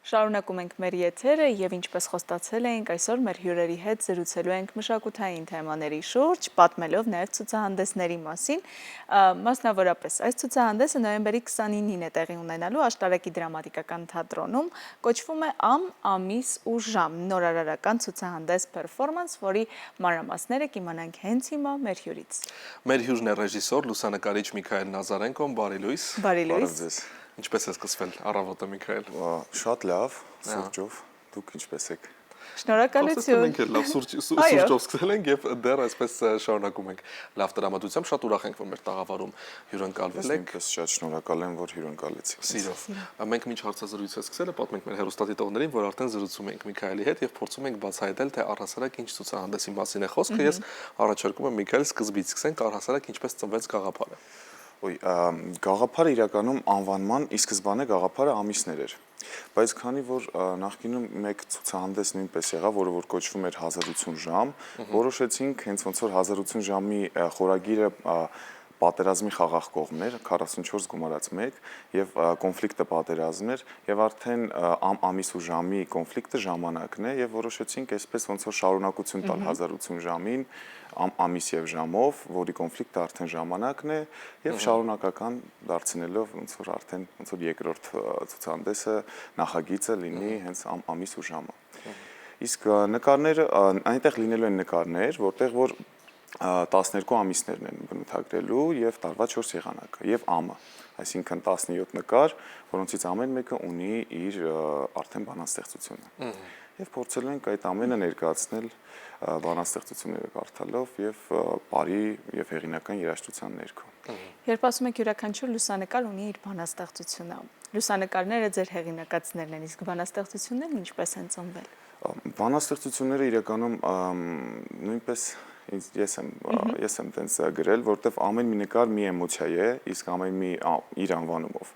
Շարունակում ենք մեր եթերը եւ ինչպես խոստացել էինք, այսօր մեր հյուրերի հետ զրուցելու ենք մշակութային թեմաների շուրջ, պատմելով նաեւ ցուցահանդեսների մասին։ Մասնավորապես, այս ցուցահանդեսը նոյեմբերի 29-ին է տեղի ունենալու Աշտարակի դրամատիկական թատրոնում, կոչվում է Ամ, ամիս ու ժամ, նորարարական ցուցահանդես performance, որի մանրամասները կիմանանք հենց հիմա մեր հյուրից։ Մեր հյուրն է ռեժիսոր, լուսանկարիչ Միքայել Նազարենկոն, բարի լույս։ Բարի լույս։ Ինչպես է սկսվել առավոտը Միքայել։ Շատ լավ, սուրճով, դուք ինչպես եք։ Շնորհակալություն։ Մենք էլ լավ սուրճով սկսել ենք եւ դեռ այսպես շարունակում ենք լավ տրամադրությամբ, շատ ուրախ ենք, որ մեր տաղավարում հյուրընկալվել եք։ Ես շատ շնորհակալ եմ, որ հյուրընկալեցիք։ Սիրով։ Մենք մինչ հարցազրույցը սկսելը պատմենք մեր հեռուստադիտողներին, որ արդեն զրուցում ենք Միքայելի հետ եւ փորձում ենք բացահայտել, թե առհասարակ ինչ ցուցահանդեսի մասին է խոսքը։ Ես առաջարկում եմ Միքայել սկզբից սկսենք, առհասարակ ինչպես ծնվեց գաղափարը։ Գաղափարը իրականում անվանման ի սկզբանե գաղափարը ամիսներ էր, բայց քանի որ նախկինում մեկ ցուցահանդես նույնպես եղավ, որը կոչվում էր 1080 ժամ, որոշեցինք հենց ոնց որ 1080 ժամի խորագիրը պատերազմի խաղաղ կողմներ 44 գումարած 1 եւ կոնֆլիկտը պատերազմն էր եւ արդեն ամիս ու ժամի կոնֆլիկտը ժամանակն է եւ որոշեցինք այսպես ոնց որ շարունակություն տալ 1080 ժամին ամիս եւ ժամով, որի կոնֆլիկտը արդեն ժամանակն է եւ շարունակական դարձնելով ոնց որ արդեն ոնց որ երկրորդ ցուցահանդեսը նախագիծը լինի հենց ամիս ու ժամը։ Իսկ նկարները այնտեղ լինելու են նկարներ, որտեղ որ 12 ամիսներն են բնութագրելու եւ տարվա 4 եղանակը եւ ամը, այսինքն 17 նկար, որոնցից ամեն մեկը ունի իր արդեն բանաստեղծությունը։ Եվ փորձելու ենք այդ ամենը ներկայացնել բանաստեղծությունները կարդալով եւ բարի եւ հեղինական երաժշտության ներքո։ Երբ ասում եք յուրաքանչյուր լուսանկար ունի իր բանաստեղծությունը, լուսանկարները ձեր հեղինակացներն են, իսկ բանաստեղծություններն ինչպես են ծնվել։ Բանաստեղծությունները իրականում նույնպես ես եմ տենց գրել, որտեվ ամեն մի նկար մի էմոցիա է, իսկ ամեն մի իր անվանումով։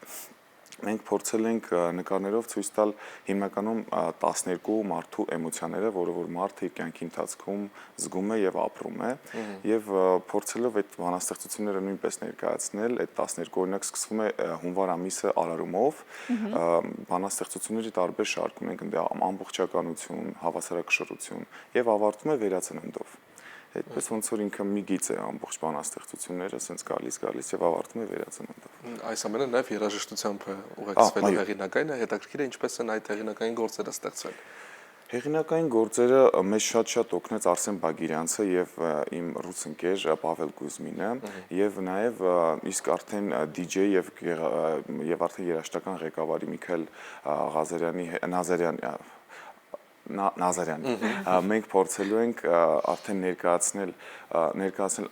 Մենք փորձել ենք նկարներով ցույց տալ հիմնականում 12 մարդու էմոցիաները, որը որ մարդը իր կյանքի ընթացքում զգում է եւ ապրում է, եւ փորձելով այդ բանաստեղծությունները նույնպես ներկայացնել, այդ 12 օրինակ սկսվում է հունվար ամիսը արարումով, բանաստեղծությունների տարբեր շարք ունենք, ամբողջականություն, հավասարակշռություն եւ ավարտվում է վերածննդով։ Այդպես ոնց որ ինքը մի գիծ է ամբողջ բանաստեղծությունները, ասենց գալիս եւ ավարտվում է վերածննդով։ Այս ամենը նաեւ երաժշտությամբ է ուղեկցվել հեղինակային, հետաքրքիր է ինչպես են այդ հեղինակային գործերը ստեղծվել։ Հեղինակային գործերը մեզ շատ օգնեց Արսեն Բագիրյանցը եւ իմ ռուս ընկեր Պավել Կուզմինը եւ նաեւ իսկ արդեն DJ եւ արդեն երաժշտական ղեկավարի Միքայել Նազարյանի մենք փորձելու ենք արդեն ներկայացնել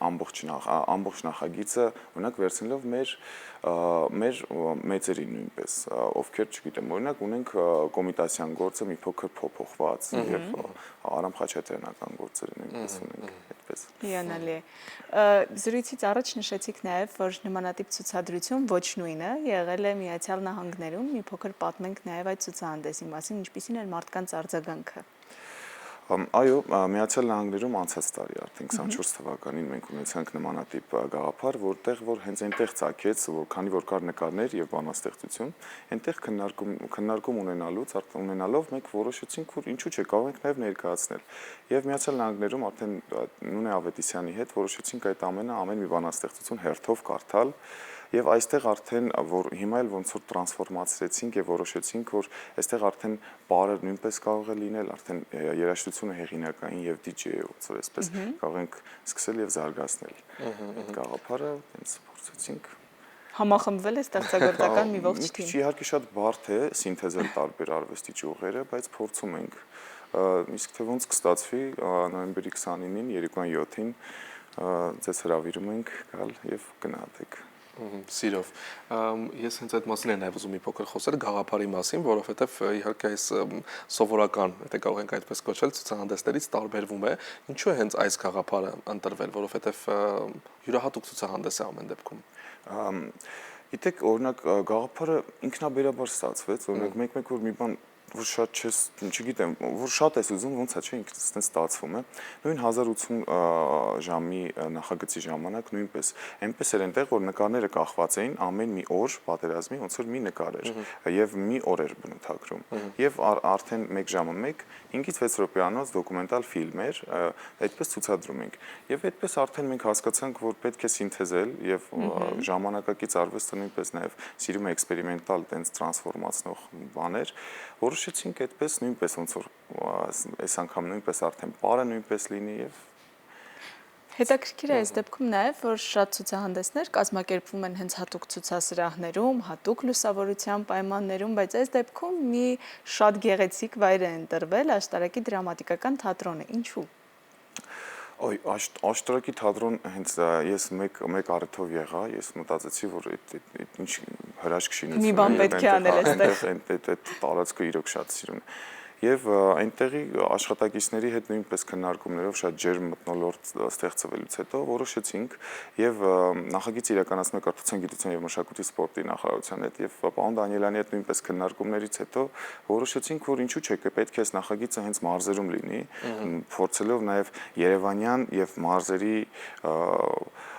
ամբողջ նախագիծը, օրինակ վերցնելով մեր մեծերին նույնպես, ովքեր, չգիտեմ, օրինակ ունենք Կոմիտասյան գործը մի փոքր փոփոխված եւ Արամ Խաչատրյանական գործերը նույնպես ունենք այդպես։ Հիանալի է։ Զրույցից առաջ նշեցիք նաև, որ նմանատիպ ցուցադրություն ոչ նույնը եղել է Միացյալ Նահանգներում, մի փոքր պատմենք նաև այդ ցուցահանդեսի մասին, ինչպիսին էր մարդկանց արձագանքը։ Այո, Միացյալ Նահանգներում անցած տարի արդեն 24 թվականին մենք ունեցանք նմանատիպ գաղափար, որտեղ որ հենց այնտեղ ցակեց, որ քանի որ կար նկարներ եւ բանաստեղծություն, այնտեղ քննարկում ունենալով մենք որոշեցինք, որ ինչու՞ չէ կարող ենք նաեւ ներկայացնել։ Եվ Միացյալ Նահանգներում արդեն Նունե Ավետիսյանի հետ որոշեցինք այդ ամեն մի բանաստեղծություն հերթով կարդալ։ Եվ այստեղ արդեն որ հիմա էլ ոնց որ տրանսֆորմացրեցինք եւ որոշեցինք, որ այստեղ արդեն բարը նույնպես կարող է լինել, արդեն երաժշտությունը հեղինակային եւ DJ-ը ոնց որ այսպես կարող ենք սկսել եւ զարգացնել։ Այդ գաղափարը հենց փորձեցինք Համախմբվել է ստեղծագործական մի ողջ թիմ։ Իհարկե շատ բարդ է սինթեզել տարբեր արվեստի ճյուղերը, բայց փորձում ենք։ Իսկ թե ոնց կստացվի նոյեմբերի 29-ին, երեկոյան 7-ին ձեզ հրավիրում ենք գալ եւ գնահատեք։ Սիրով։ Ես հենց այդ մասին եմ նաև ուզում մի փոքր խոսել գաղափարի մասին, որովհետև իհարկե այս սովորական, եթե կարող ենք այդպես կոչել, ցուցահանդեսներից տարբերվում է։ Ինչու է հենց այս գաղափարը ընտրվել, որովհետև յուրահատուկ ցուցահանդես է ամեն դեպքում։ Գիտեք, օրինակ գաղափարը ինքնաբերաբար ստացվեց, օրինակ մեկ որ մի բան որ շատ չես, չգիտեմ, որ շատ ես ուզում, ոնց է, չէ, ինքս այդպես ստացվում է։ Նույն 1080 ժամի նախագծի ժամանակ նույնպես այնպես էր այնտեղ, որ նկարները կախված էին ամեն մի օր պատերազմի, ոնց որ մի նկար էր եւ մի օր էր բնութագրում։ Եվ արդեն 1 ժամը 5-ից 6 րոպեանոց դոկումենտալ ֆիլմ էր, այդպես ցուցադրում ենք։ Եվ այդպես արդեն մենք հասկացանք, որ պետք է սինթեզել եւ ժամանակակից արվեստը նույնպես նաեւ սիրում է էքսպերիմենտալ տենց տրանսֆորմացնող բաներ, որոշեցինք այդպես նույնպես ոնց որ այս անգամ նույնպես արդեն պարը նույնպես լինի եւ Հետաքրքիր է այս դեպքում նաև, որ շատ ցուցահանդեսներ կազմակերպվում են հենց հատուկ ցուցասրահներում, հատուկ լուսավորության պայմաններում, բայց այս դեպքում մի շատ գեղեցիկ վայր է ընտրվել աշտարակի դրամատիկական թատրոնը։ Ինչու՞։ Ոյ, աշտարակի թատրոն հենց ես մեկ առիթով եղա, ես մտածեցի, որ ինչ հրաշք շինություն է։ Մի բան պետք է անել այստեղ։ Այդ տարածքը իրոք շատ սիրուն է։ Եվ այնտեղի աշխատակիցների հետ նույնպես քննարկումներով շատ ջերմ մթնոլորտ ստեղծվելուց հետո որոշեցինք եւ նախագիծ իրականացնել կրթության, գիտության եւ մշակույթի սպորտի նախարարության հետ եւ պարոն Դանիելյանի հետ նույնպես քննարկումներից հետո որոշեցինք, որ ինչու՞ չէ, պետք է այս նախագիծը հենց մարզերում լինի, փորձելով նաեւ Երևանյան եւ մարզերի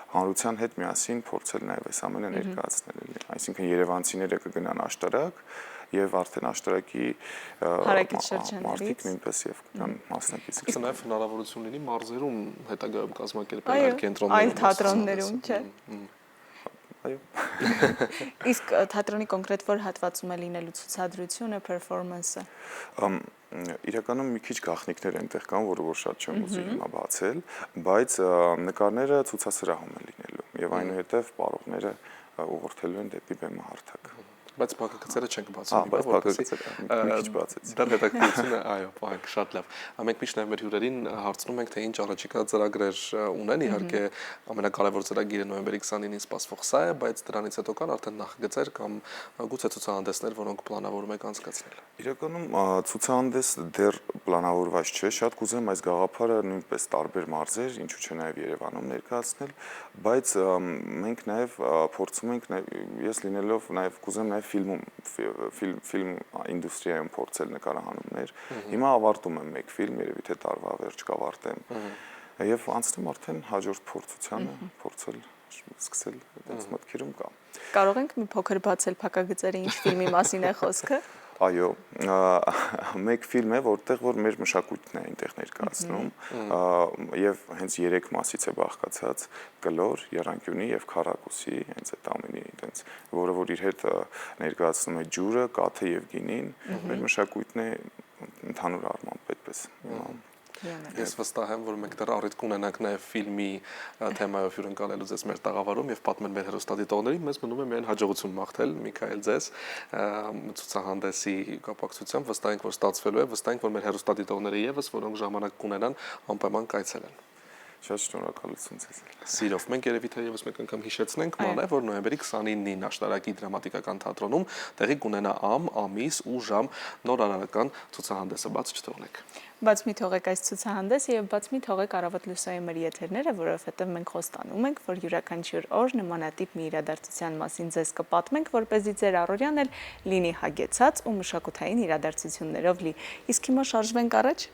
հանրության հետ միասին փորձել նաեւ այս ամենը ներկայացնել էլի։ Այսինքն երևանցիները կգնան աշտարակ եւ արդեն աշտարակի մարդիկ նույնպես եւ կան մասնակիցներ։ Իսկ նաեւ հնարավորություն լինի մարզերում հետագայում կազմակերպել այլ կենտրոններում, այլ թատրոններում, չէ։ Այո։ Իսկ թատրոնի կոնկրետ որ հատվածում է լինելու ցուցադրությունը, performance-ը։ Իրականում մի քիչ գաղտնիքներ այնտեղ կան, որը որ շատ չեմ ուզում հիմա բացել, բայց նկարները ցուցասրահում են լինելու եւ այնուհետեւ պարողները ուղղորդելու են դեպի բեմահարթակ։ Բայց բակագծերը չենք բացում, բայց բակագծերը մի քիչ բացեցի։ Դա հետաքրքրությունը, այո, բանկ շատ լավ։ Մենք միշտ նաև մեր հյուրերին հարցնում ենք, թե ինչ առաջիկա ծրագրեր ունեն, իհարկե ամենակարևոր ծրագիրը նոյեմբերի 29-ին սպասվող սա է, բայց դրանից հետո կան արդեն նախագծեր կամ գուցե ցուցահանդեսներ, որոնք պլանավորում եք անցկացնել։ Իրականում ցուցահանդես դեռ պլանավորված չէ, շատ կուզեմ այս գաղափարը նույնպես տարբեր մարզեր, ինչու՞ չէ նաև Երևանում ներկայացնել, բայց մենք նաև փորձում ենք ես լինելով նաև կուզեմ նաև ֆիլմ ինդուստրիայում փորձել նկարահանումներ։ Հիմա ավարտում եմ մեկ ֆիլմ, երևի թե տարվա վերջ կավարտեմ։ Եվ անցնեմ արդեն հաջորդ փորձությանը, փորձել սկսել այդպես մտքերում կա։ Կարող ենք մի փոքր բացել փակագծերը, ինչ ֆիլմի մասին է խոսքը։ Այո, մեկ ֆիլմ է, որտեղ որ մեր մշակույթն է այնտեղ ներկայացնում, եւ հենց 3 մասից է բաղկացած՝ կլոր, եռանկյունի եւ քառակուսի, հենց այդ ամենի այնտենց, որը որ իր հետ ներկայացնում է ջուրը, կաթը եւ գինին, մեր մշակույթն է ընդհանուր առմամբ այդպես։ Ես վստահ եմ, որ մենք դեռ առիթ կունենանք նաև ֆիլմի թեմայով հյուրընկալելուց ես մեր տաղավարում եւ պատմել մեր հեռուստադիտողներին, մեզ մնում է միայն հաջողություն մաղթել Միքայել ձեզ ցուցահանդեսի կապակցությամբ, վստահ ենք, որ ստացվելու է, վստահ ենք, որ մեր հեռուստադիտողները եւս, որոնք ժամանակ կունենան, անպայման կայցելեն։ Շատ շնորհակալություն ձեզ։ Սիրով, մենք երևի թե եւս մեկ անգամ հիշեցնենք, մանավանդ որ նոյեմբերի 29-ին աշտարակի դրամատիկական թատրոնում տեղի կունենա ամիս ու ժամ նոր արարական ցուցահանդեսը, բաց չթողնեք։ Բաց մի թողեք այս ցուցահանդեսը եւ բաց մի թողեք Առավոտ լուսայի մեր եթերները, որովհետեւ մենք խոստանում ենք, որ յուրաքանչյուր օր նմանատիպ մի իրադարձության մասին ձեզ կպատմենք, որպեսզի ձեր առօրյան էլ լինի հագեցած ու մշակութային իրադարձություններով լի։ Իսկ հիմա շարժվենք առաջ։